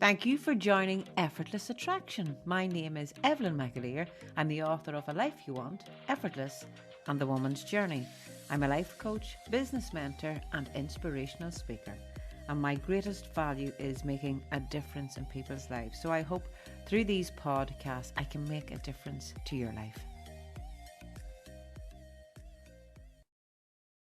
Thank you for joining Effortless Attraction. My name is Evelyn McAleer. I'm the author of A Life You Want, Effortless, and The Woman's Journey. I'm a life coach, business mentor, and inspirational speaker. And my greatest value is making a difference in people's lives. So I hope through these podcasts I can make a difference to your life.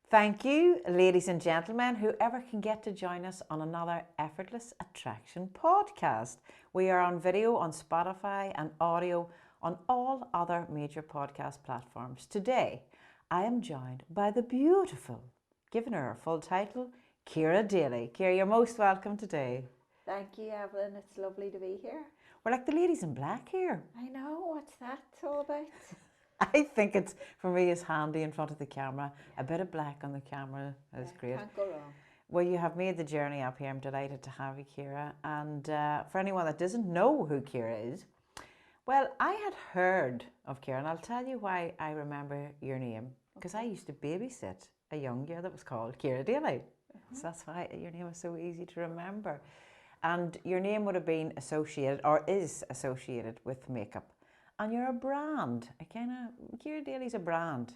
Thank you, ladies and gentlemen, whoever can get to join us on another Effortless Attraction podcast. We are on video on Spotify and audio on all other major podcast platforms. Today, I am joined by the beautiful, giving her a full title, Ciara Daly. Ciara, you're most welcome today. Thank you, Evelyn. It's lovely to be here. We're like the ladies in black here. I know. What's that all about? I think it's, for me, it's handy in front of the camera. A bit of black on the camera is great. Can't go wrong. Well, you have made the journey up here. I'm delighted to have you, Ciara. And for anyone that doesn't know who Ciara is, well, I had heard of Ciara, and I'll tell you why I remember your name. Because I used to babysit a young girl that was called Ciara Daly. So that's why your name was so easy to remember. And your name would have been associated, or is associated, with makeup. And you're a brand. Ciara Daly's a brand.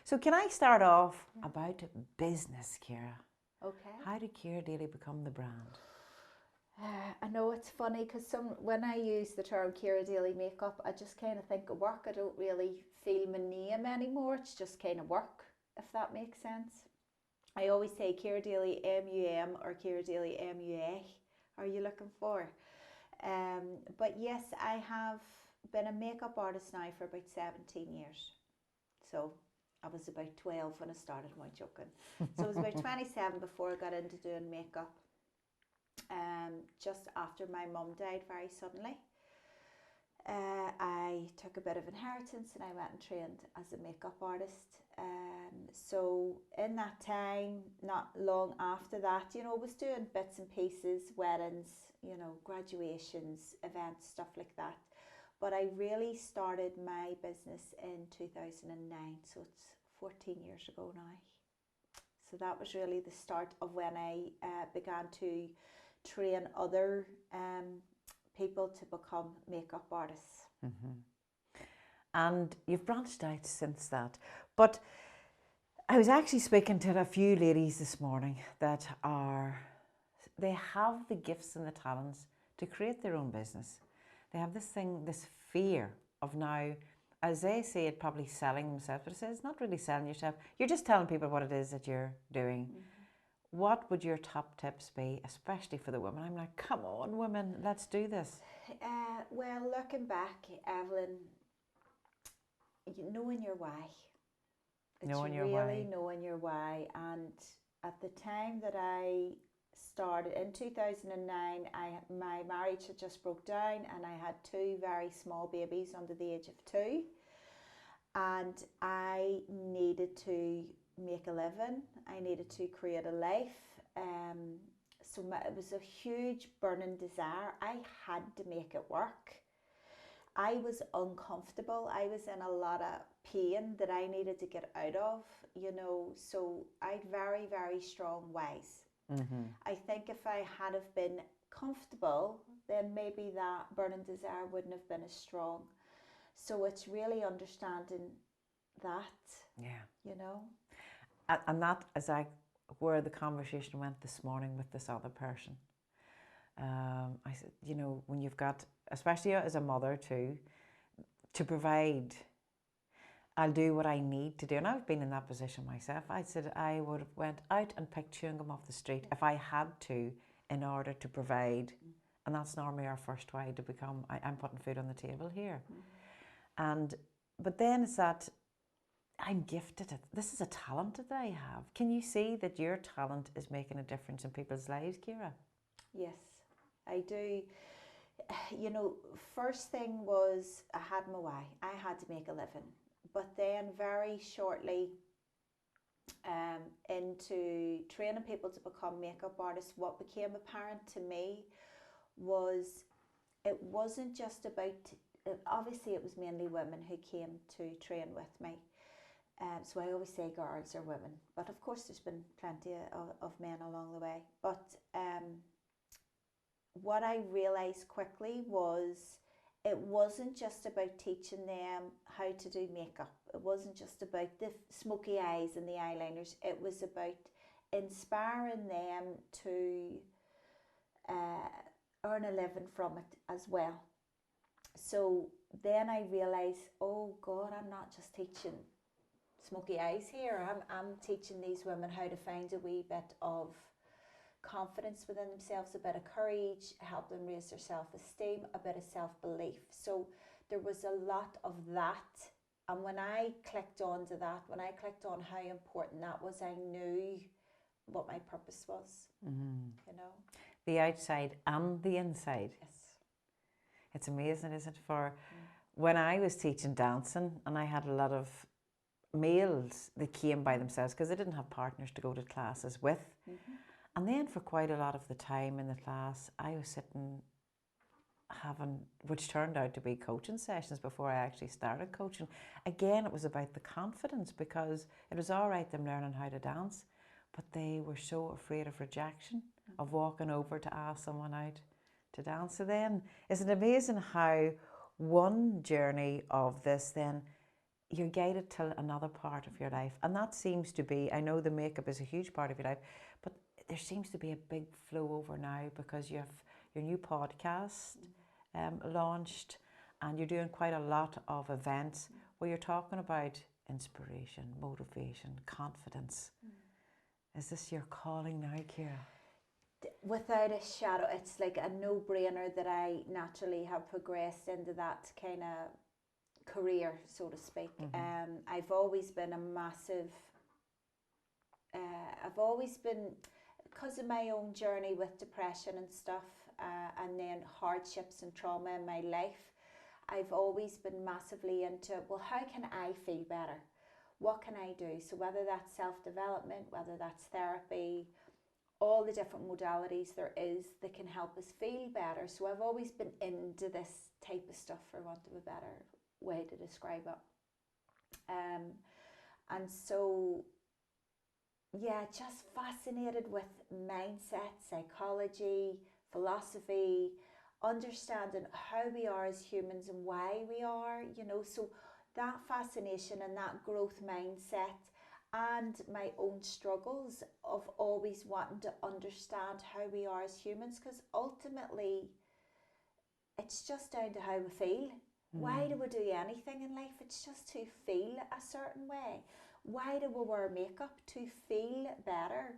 So can I start off about business, Ciara? Okay. How did Ciara Daly become the brand? I know it's funny because when I use the term Ciara Daly makeup, I just kind of think of work. I don't really feel my name anymore. It's just kind of work, if that makes sense. I always say Ciara Daly MUM or Ciara Daly MUA. Are you looking for? But yes, I have been a makeup artist now for about 17 years. So I was about 12 when I started, am I joking? So I was about 27 before I got into doing makeup. Just after my mum died very suddenly, I took a bit of inheritance and I went and trained as a makeup artist. So in that time, not long after that, I was doing bits and pieces, weddings, graduations, events, stuff like that. But I really started my business in 2009, so it's 14 years ago now. So that was really the start of when I began to train other people to become makeup artists. Mm-hmm. And you've branched out since that. But I was actually speaking to a few ladies this morning that they have the gifts and the talents to create their own business. They have this fear of now, as they say it, probably selling themselves, but it says it's not really selling yourself. You're just telling people what it is that you're doing. Mm-hmm. What would your top tips be, especially for the women? I'm like, come on, women, let's do this. Well, looking back, Evelyn, knowing your why. It's knowing your why. And at the time that I started in 2009, my marriage had just broke down and I had two very small babies under the age of 2, and I needed to make a living. I needed to create a life. So it was a huge burning desire. I had to make it work. I was uncomfortable. I was in a lot of pain that I needed to get out of, so I had very, very strong whys. Mm-hmm. I think if I had have been comfortable, then maybe that burning desire wouldn't have been as strong. So it's really understanding that, And that is where the conversation went this morning with this other person. I said, when you've got, especially as a mother too, to provide, I'll do what I need to do. And I've been in that position myself. I said I would have went out and picked chewing gum off the street if I had to in order to provide. And that's normally our first way to become, I'm putting food on the table here. But then it's that I'm gifted. This is a talent that I have. Can you see that your talent is making a difference in people's lives, Ciara? Yes, I do. First thing was I had my why. I had to make a living. But then very shortly into training people to become makeup artists, what became apparent to me was it wasn't just about, obviously it was mainly women who came to train with me. So I always say girls or women, but of course there's been plenty of men along the way. But what I realised quickly was it wasn't just about teaching them how to do makeup. It wasn't just about the smoky eyes and the eyeliners. It was about inspiring them to earn a living from it as well. So then I realised, oh God, I'm not just teaching smoky eyes here. I'm teaching these women how to find a wee bit of confidence within themselves, a bit of courage, help them raise their self-esteem, a bit of self-belief. So there was a lot of that. And when I clicked onto that, when I clicked on how important that was, I knew what my purpose was, you know. The outside and the inside. Yes. It's amazing, isn't it? For when I was teaching dancing and I had a lot of males that came by themselves because they didn't have partners to go to classes with. And then for quite a lot of the time in the class, I was sitting having, which turned out to be coaching sessions before I actually started coaching. Again, it was about the confidence, because it was all right them learning how to dance, but they were so afraid of rejection, of walking over to ask someone out to dance. So then, isn't it amazing how one journey of this, then you're guided to another part of your life. And that seems to be, I know the makeup is a huge part of your life, but there seems to be a big flow over now because you have your new podcast launched, and you're doing quite a lot of events where you're talking about inspiration, motivation, confidence. Is this your calling now, Ciara? Without a shadow, it's like a no-brainer that I naturally have progressed into that kind of career, so to speak. I've always been a massive, I've always been, because of my own journey with depression and stuff, and then hardships and trauma in my life, I've always been massively into, well, how can I feel better? What can I do? So whether that's self-development, whether that's therapy, all the different modalities there is that can help us feel better. So I've always been into this type of stuff, for want of a better way to describe it. And so, yeah, just fascinated with mindset, psychology, philosophy, understanding how we are as humans and why we are, you know. So that fascination and that growth mindset, and my own struggles of always wanting to understand how we are as humans, because ultimately it's just down to how we feel. Why do we do anything in life? It's just to feel a certain way. Why do we wear makeup? To feel better.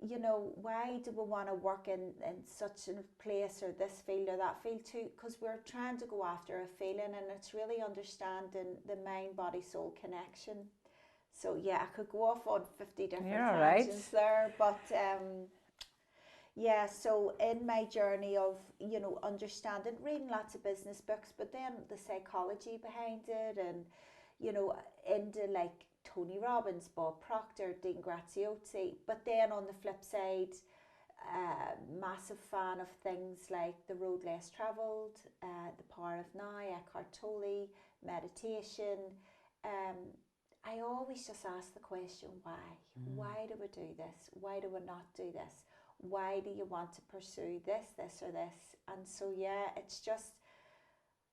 You know, why do we want to work in such a place or this field or that field too? Because we're trying to go after a feeling, and it's really understanding the mind, body, soul connection. So yeah, I could go off on 50 different tangents there, but yeah, so in my journey of, you know, understanding, reading lots of business books, but then the psychology behind it, and, you know, into like Tony Robbins, Bob Proctor, Dean Graziosi, but then on the flip side, massive fan of things like The Road Less Travelled, The Power of Now, Eckhart Tolle, meditation. I always just ask the question, why? Why do we do this? Why do we not do this? Why do you want to pursue this, this, or this? And so, yeah, it's just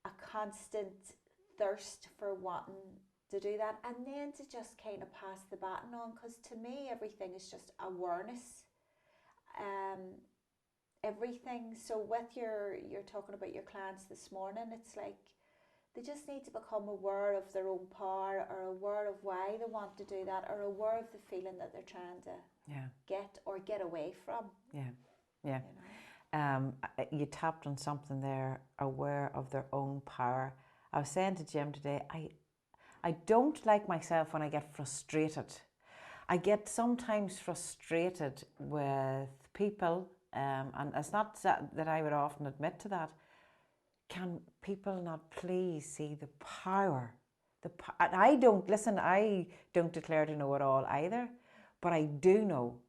a constant thirst for wanting to do that, and then to just kind of pass the baton on, because to me, everything is just awareness. Everything. So with you're talking about your clients this morning, it's like they just need to become aware of their own power, or aware of why they want to do that, or aware of the feeling that they're trying to get or get away from. Yeah. You know? You tapped on something there, aware of their own power. I was saying to Jim today, I don't like myself when I get frustrated. I get sometimes frustrated with people, and it's not that I would often admit to that. Can people not please see the power? And I don't declare to know it all either, but I do know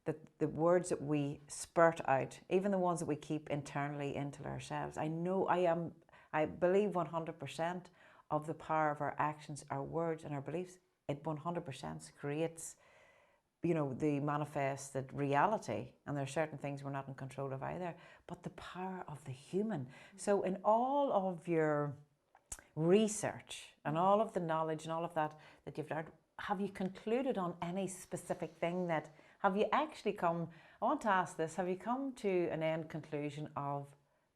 that the words that we spurt out, even the ones that we keep internally into ourselves, I believe 100% of the power of our actions, our words and our beliefs. It 100% creates the manifested reality, and there are certain things we're not in control of either, but the power of the human. So in all of your research and all of the knowledge and all of that you've learned, have you concluded on any specific thing that, have you actually come, I want to ask this, have you come to an end conclusion of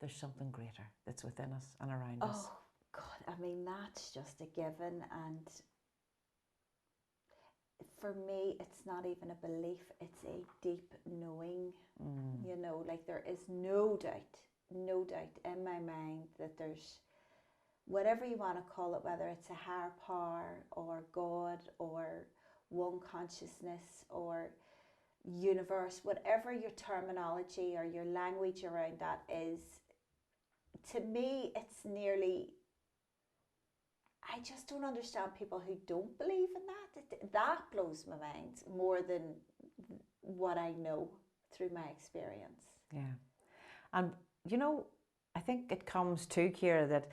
there's something greater that's within us and around us? Oh God, I mean, that's just a given, and for me, it's not even a belief, it's a deep knowing. Like there is no doubt in my mind that there's, whatever you want to call it, whether it's a higher power or God or one consciousness or universe, whatever your terminology or your language around that is, to me, it's nearly, I just don't understand people who don't believe in that. That blows my mind more than what I know through my experience. Yeah. And, I think it comes to, Ciara, that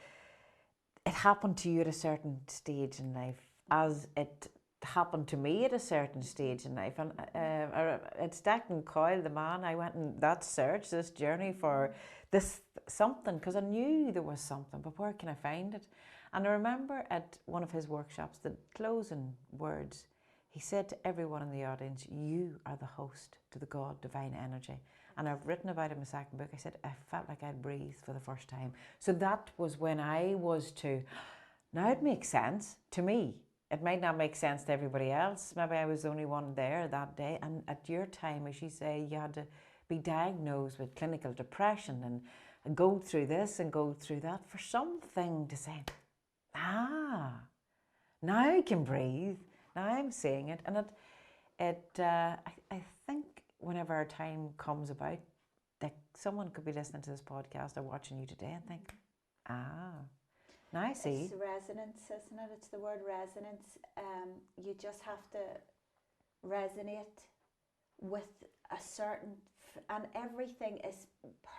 it happened to you at a certain stage in life, as it happened to me at a certain stage in life. And it's Declan Coyle, the man, I went in that search, this journey for this something, because I knew there was something, but where can I find it? And I remember at one of his workshops, the closing words, he said to everyone in the audience, you are the host to the God divine energy. And I've written about it in my second book. I said, I felt like I'd breathed for the first time. So that was when I was to, now it makes sense to me. It might not make sense to everybody else. Maybe I was the only one there that day. And at your time, as you say, you had to be diagnosed with clinical depression and go through this and go through that for something to say, now I can breathe. Now I'm seeing it. And I think whenever our time comes about, that someone could be listening to this podcast or watching you today and think, now I see. It's resonance, isn't it? It's the word resonance. You just have to resonate with a certain, and everything is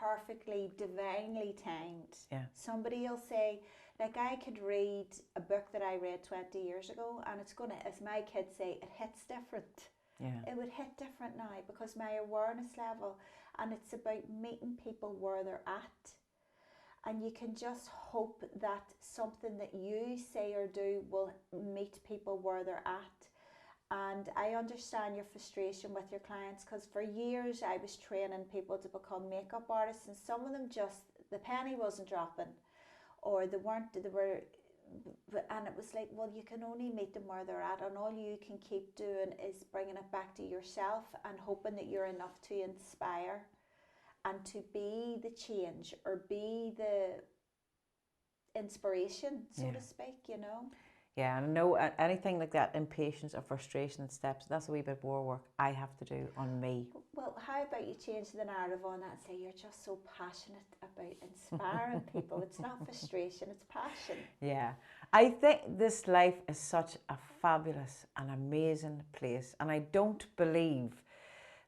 perfectly, divinely timed. Yeah. Somebody will say, like, I could read a book that I read 20 years ago, and it's going to, as my kids say, it hits different. Yeah. It would hit different now because my awareness level, and it's about meeting people where they're at. And you can just hope that something that you say or do will meet people where they're at. And I understand your frustration with your clients, because for years I was training people to become makeup artists, and some of them just, the penny wasn't dropping, or they were, and it was like, well, you can only meet them where they're at, and all you can keep doing is bringing it back to yourself and hoping that you're enough to inspire and to be the change or be the inspiration, so to speak, Yeah, and I know anything like that, impatience or frustration steps, that's a wee bit more work I have to do on me. Well, how about you change the narrative on that and say you're just so passionate about inspiring people? It's not frustration, it's passion. Yeah, I think this life is such a fabulous and amazing place, and I don't believe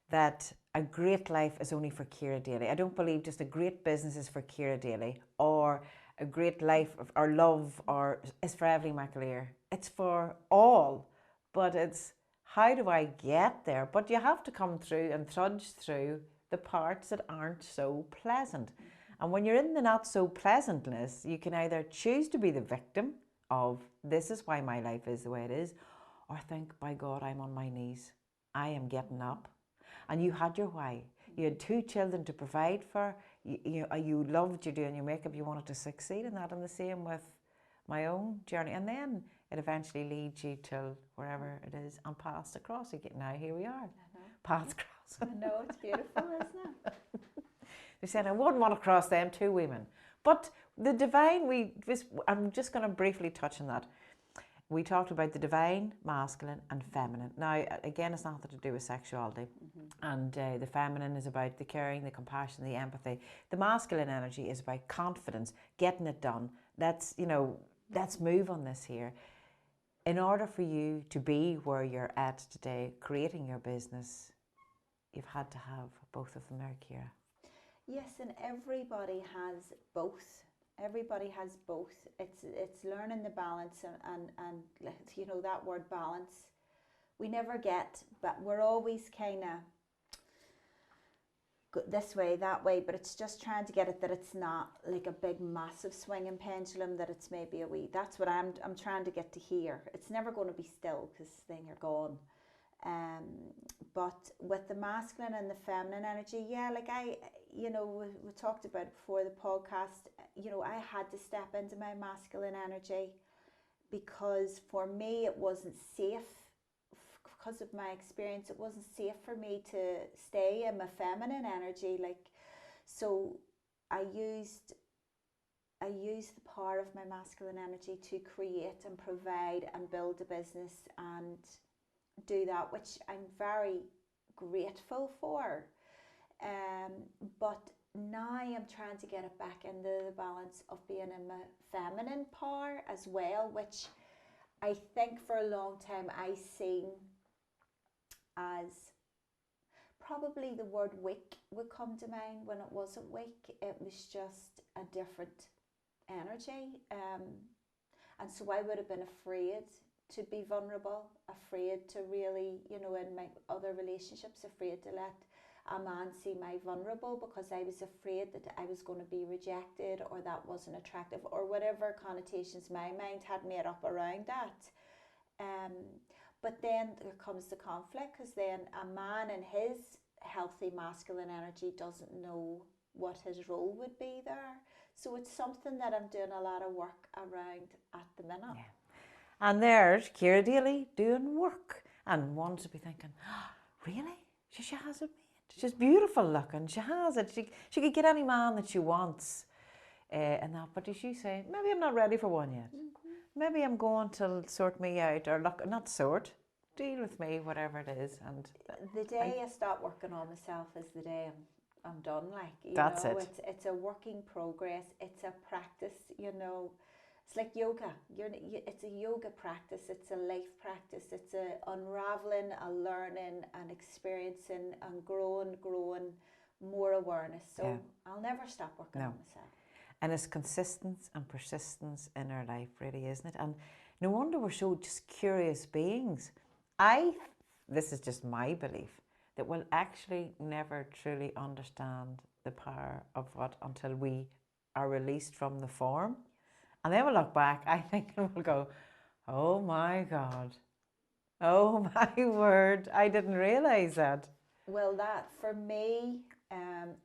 that a great life is only for Ciara Daly. I don't believe just a great business is for Ciara Daly, or a great life or love or is for Evelyn McAleer. It's for all, but it's how do I get there? But you have to come through and trudge through the parts that aren't so pleasant. And when you're in the not so pleasantness, you can either choose to be the victim of this is why my life is the way it is, or think, by God, I'm on my knees. I am getting up. And you had your why. You had 2 children to provide for. You loved you doing your makeup. You wanted to succeed in that. And the same with my own journey. And then it eventually leads you to wherever it is and past across again. Now here we are. Paths cross. I know, it's beautiful, isn't it? They're saying, I wouldn't want to cross them 2 women. But the divine, I'm just going to briefly touch on that. We talked about the divine, masculine and feminine. Now, again, it's nothing to do with sexuality. And the feminine is about the caring, the compassion, the empathy. The masculine energy is about confidence, getting it done. Let's move on this here. In order for you to be where you're at today, creating your business, you've had to have both of them there, Ciara. Yes, and everybody has both. Everybody has both. It's learning the balance and that word balance. we never get, but we're always kind of this way, that way, but it's just trying to get it that it's not like a big massive swinging pendulum, that it's maybe a wee, that's what I'm trying to get to here. It's never going to be still because then you're gone. But with the masculine and the feminine energy, yeah, like we talked about it before the podcast, I had to step into my masculine energy because for me it wasn't safe. Because of my experience, it wasn't safe for me to stay in my feminine energy. So I used the power of my masculine energy to create and provide and build a business and do that, which I'm very grateful for. But now I'm trying to get it back into the balance of being in my feminine power as well, which I think for a long time I seen as, probably the word weak would come to mind when it wasn't weak. It was just a different energy. And so I would have been afraid to be vulnerable, afraid to really, in my other relationships, afraid to let a man see my vulnerable because I was afraid that I was going to be rejected or that wasn't attractive or whatever connotations my mind had made up around that. But then there comes the conflict because then a man in his healthy masculine energy doesn't know what his role would be there. So it's something that I'm doing a lot of work around at the minute. Yeah. And there's Ciara Daly doing work, and one to be thinking, oh, really? She has it made. She's beautiful looking. She has it. She could get any man that she wants. And that, but as you say, maybe I'm not ready for one yet. Maybe I'm going to sort me out, or deal with me, whatever it is. And the day I start working on myself is the day I'm done. That's it. It's a work in progress. It's a practice. It's like yoga. It's a yoga practice. It's a life practice. It's a unraveling, a learning, and experiencing, and growing more awareness. So I'll never stop working on myself. And it's consistency and persistence in our life, really, isn't it? And no wonder we're so just curious beings. This is just my belief, that we'll actually never truly understand the power of what until we are released from the form. And then we'll look back, I think, and we'll go, oh my God, oh my word, I didn't realise that. Well, that, for me,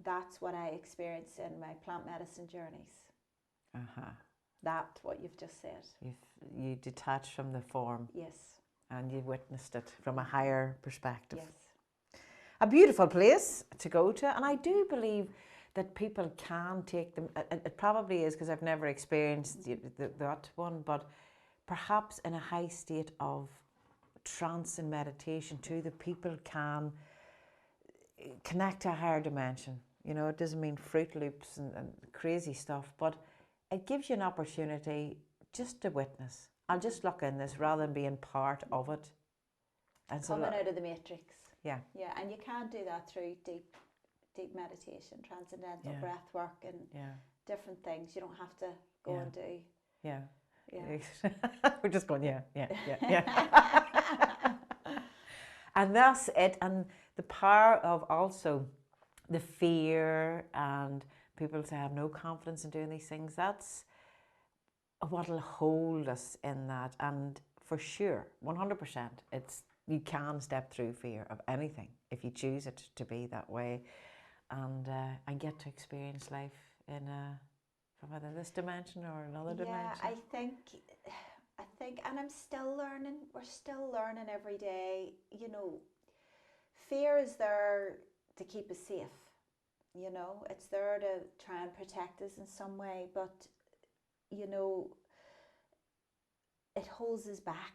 that's what I experienced in my plant medicine journeys. That's what you've just said. You detached from the form. Yes. And you witnessed it from a higher perspective. Yes. A beautiful place to go to, and I do believe that people can take them. It probably is because I've never experienced that one, but perhaps in a high state of trance and meditation too, that people can connect to a higher dimension. It doesn't mean Fruit Loops and crazy stuff, but it gives you an opportunity just to witness. I'll just look in this rather than being part of it. And coming out of the matrix. Yeah. Yeah, and you can do that through deep meditation, transcendental breath work, and different things. You don't have to go and do. Yeah. Yeah. We're just going, yeah. And that's it. And the power of also the fear, and people say I have no confidence in doing these things. That's what'll hold us in that. And for sure, 100%, you can step through fear of anything if you choose it to be that way, and get to experience life from either this dimension or another dimension. I think, and I'm still learning. We're still learning every day. Fear is there to keep us safe. It's there to try and protect us in some way, but it holds us back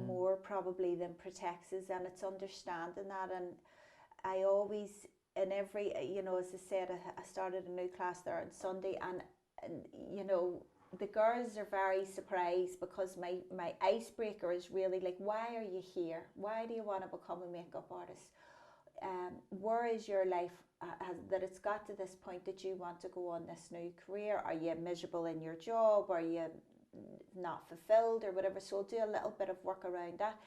more probably than protects us, and it's understanding that. And I always, in every, as I said, I started a new class there on Sunday, and the girls are very surprised because my icebreaker is really like, why are you here? Why do you want to become a makeup artist? Where is your life that it's got to this point that you want to go on this new career? Are you miserable in your job? Are you not fulfilled or whatever? So I'll do a little bit of work around that.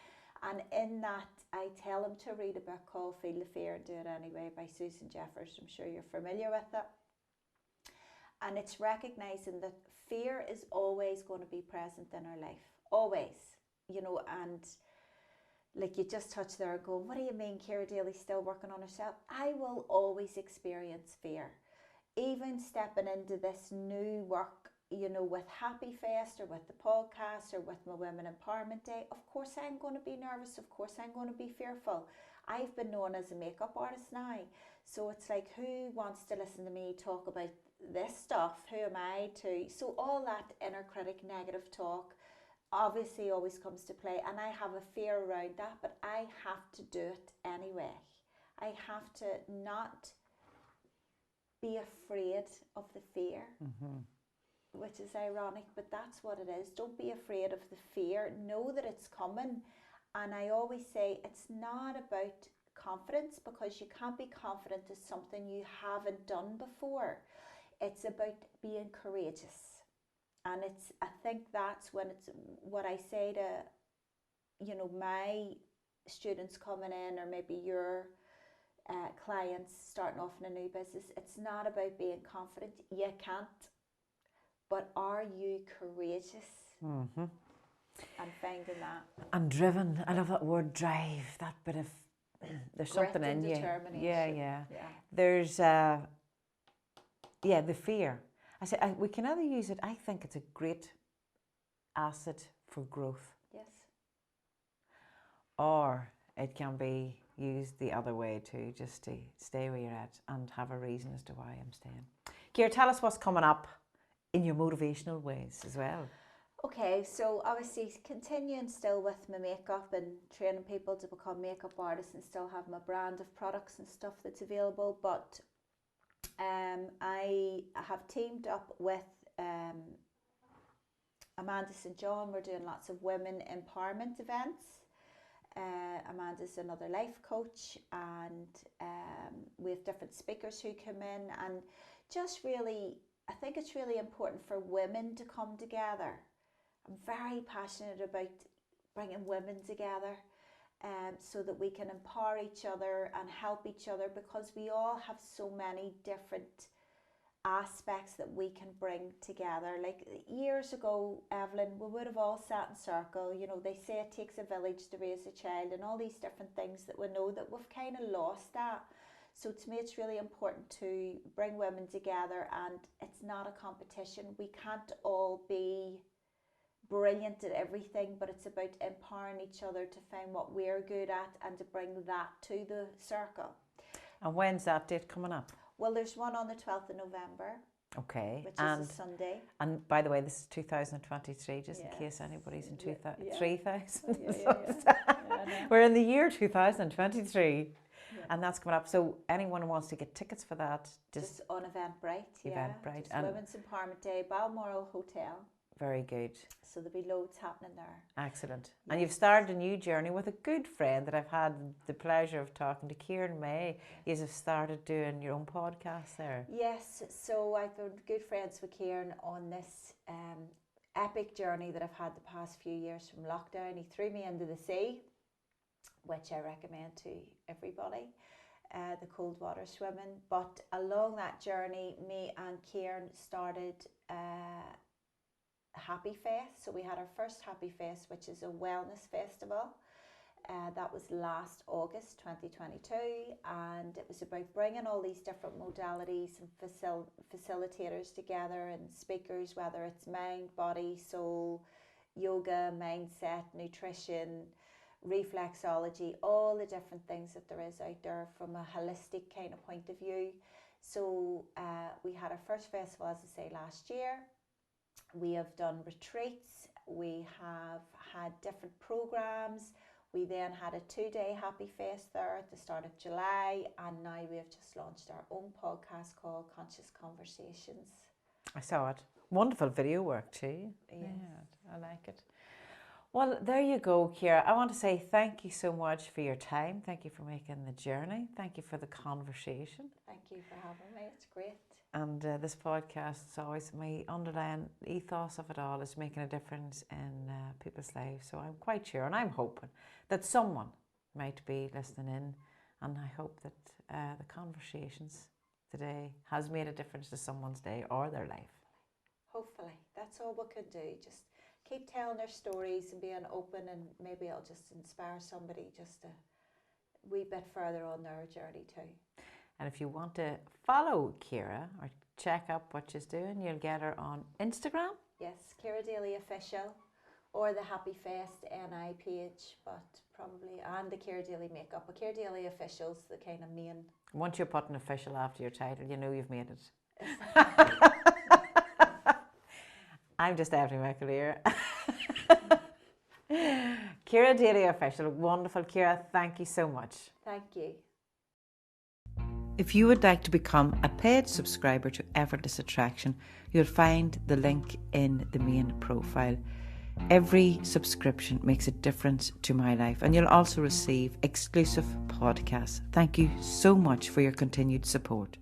And in that, I tell them to read a book called Feel the Fear and Do It Anyway by Susan Jeffers. I'm sure you're familiar with it. And it's recognizing that fear is always going to be present in our life. Always. You know, and like you just touched there and going, what do you mean Ciara Daly's still working on herself? I will always experience fear. Even stepping into this new work, you know, with Happy Fest or with the podcast or with my Women Empowerment Day, of course I'm going to be nervous. Of course I'm going to be fearful. I've been known as a makeup artist now. So it's like, who wants to listen to me talk about this stuff? Who am I to? So all that inner critic negative talk obviously always comes to play, and I have a fear around that, but I have to do it anyway. I have to not be afraid of the fear, which is ironic, but that's what it is. Don't be afraid of the fear. Know that it's coming. And I always say it's not about confidence, because you can't be confident in something you haven't done before. It's about being courageous. And I think that's when it's what I say to, you know, my students coming in, or maybe your clients starting off in a new business. It's not about being confident. You can't. But are you courageous? And finding that. And driven. I love that word, drive. That bit of, there's Grit something in and you. determination. Yeah. There's, the fear. I say we can either use it. I think it's a great asset for growth. Yes. Or it can be used the other way too, just to stay where you're at and have a reason as to why I'm staying. Ciara, tell us what's coming up in your motivational ways as well. Okay, so obviously continuing still with my makeup and training people to become makeup artists, and still have my brand of products and stuff that's available, but I have teamed up with Amanda St. John. We're doing lots of women empowerment events. Amanda's another life coach, and we have different speakers who come in, and just really, I think it's really important for women to come together. I'm very passionate about bringing women together, so that we can empower each other and help each other, because we all have so many different aspects that we can bring together. Like years ago, Evelyn, we would have all sat in circle. You know, they say it takes a village to raise a child, and all these different things that we know, that we've kind of lost that. So to me, it's really important to bring women together, and it's not a competition. We can't all be brilliant at everything, but it's about empowering each other to find what we're good at and to bring that to the circle. And when's that date coming up? Well, there's one on the 12th of November. Okay. Which is a Sunday. And by the way, this is 2023, just in case anybody's in 3000. We're in the year 2023. Yeah. And that's coming up. So anyone who wants to get tickets for that, just on Eventbrite. Eventbrite. And Women's Empowerment Day, Balmoral Hotel. Very good. So there'll be loads happening there. Excellent. Yes. And you've started a new journey with a good friend that I've had the pleasure of talking to, Kieran May. You have started doing your own podcast there. Yes. So I've been good friends with Kieran on this epic journey that I've had the past few years from lockdown. He threw me into the sea, which I recommend to everybody, the cold water swimming. But along that journey, me and Kieran started Happy Fest. So we had our first Happy Fest, which is a wellness festival. That was last August 2022, and it was about bringing all these different modalities and facilitators together, and speakers, whether it's mind, body, soul, yoga, mindset, nutrition, reflexology, all the different things that there is out there from a holistic kind of point of view. So we had our first festival, as I say, last year. We have done retreats, we have had different programs. We then had a 2-day Happy Fest there at the start of July, and now we have just launched our own podcast called Conscious Conversations. I saw it. Wonderful video work too. Yes. Yeah, I like it. Well, there you go, Ciara. I want to say thank you so much for your time. Thank you for making the journey. Thank you for the conversation. Thank you for having me. It's great. And this podcast is always, my underlying ethos of it all is making a difference in people's lives. So I'm quite sure, and I'm hoping that someone might be listening in, and I hope that the conversations today has made a difference to someone's day or their life. Hopefully, that's all we can do. Just keep telling their stories and being open, and maybe it'll just inspire somebody just a wee bit further on their journey too. And if you want to follow Ciara or check up what she's doing, you'll get her on Instagram. Yes, Ciara Daly Official, or the Happy Fest NI page, but probably, and the Ciara Daly Makeup. But Ciara Daly Official's the kind of main. Once you put an official after your title, you know you've made it. I'm just after my career. Ciara Daly Official, wonderful. Ciara, thank you so much. Thank you. If you would like to become a paid subscriber to Effortless Attraction, you'll find the link in the main profile. Every subscription makes a difference to my life, and you'll also receive exclusive podcasts. Thank you so much for your continued support.